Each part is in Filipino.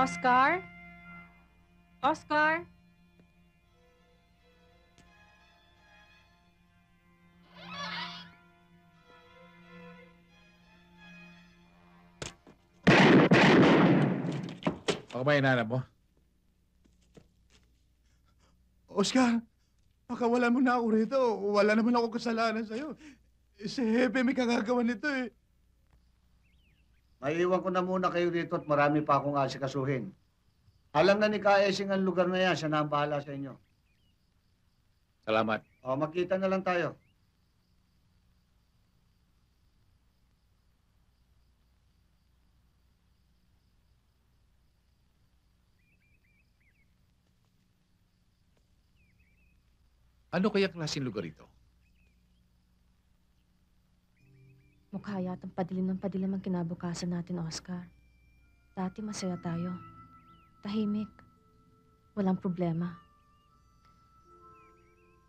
Oscar? Oscar? Baka ba hinahanap mo? Oscar, pakawalan mo na ako rito. Wala naman ako kasalanan sa'yo. Si Hepe may kagagawa nito eh. Maiiwan ko na muna kayo dito at marami pa akong asikasuhin. Alam na ni Kaesing ang lugar na yan. Siya na ang bahala sa inyo. Salamat. O, magkita na lang tayo. Ano kaya klaseng lugar ito? Mukha yatang padilim ng padilim ang kinabukasan natin, Oscar. Dati masaya tayo. Tahimik. Walang problema.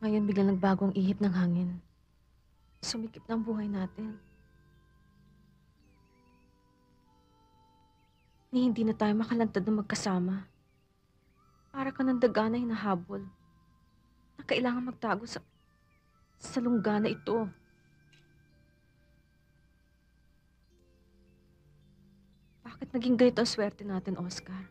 Ngayon biglang nagbago ang ihip ng hangin. Sumikip ng buhay natin. Ni hindi na tayo makalantad na magkasama. Para ka ng daga na hinahabol. Na kailangan magtago sa lungga na ito. Bakit naging ganito ang swerte natin, Oscar?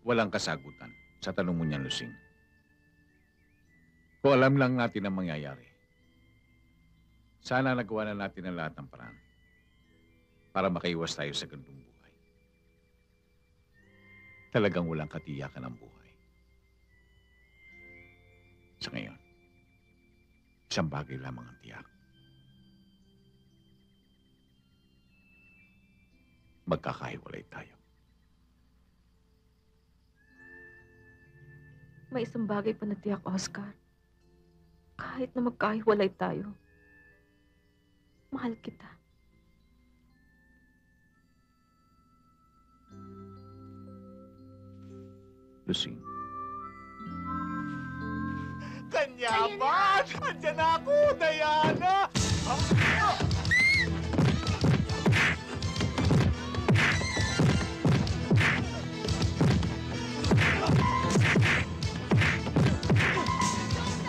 Walang kasagutan sa tanong mo niyan, Lusing. Kung alam lang natin ang mangyayari, sana nagawa na natin ang lahat ng paraan para makaiwas tayo sa ganitong buhay. Talagang walang katiyakan ang buhay. Sa ngayon, isang bagay lamang ang tiyak. Magkakahiwalay tayo. May isang bagay pa na tiyak, Oscar. Kahit na magkahiwalay tayo, mahal kita. Lusing. Kanya ba? Andiyan ako, Diana!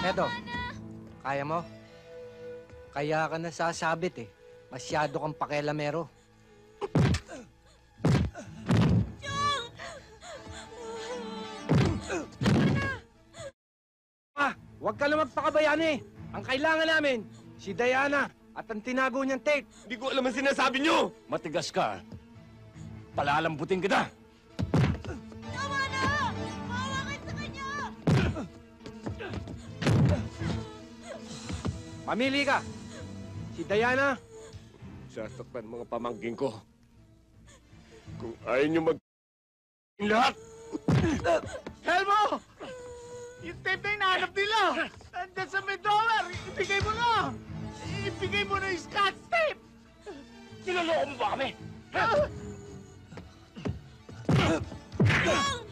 Edo, kaya mo? Kaya ka nasasabit eh. Masyado kang pakialamero. Huwag ka na magpakabayani. Ang kailangan namin, si Diana at ang tinago niyang tape. Hindi ko alam ang sinasabi niyo! Matigas ka. Palalambutin kita. Tama na! Maawa kayo sa kanya! Pamili ka. Si Diana. Sasaktan mga pamangking ko. Kung ayaw niyo mag... lahat! Helmo! Yung tape na hinahanap nila! Nandiyan sa $1,000! Ibigay mo na! Ibigay mo na yung Scotch tape! Sinaloko mo ba kami? Ha? Tang!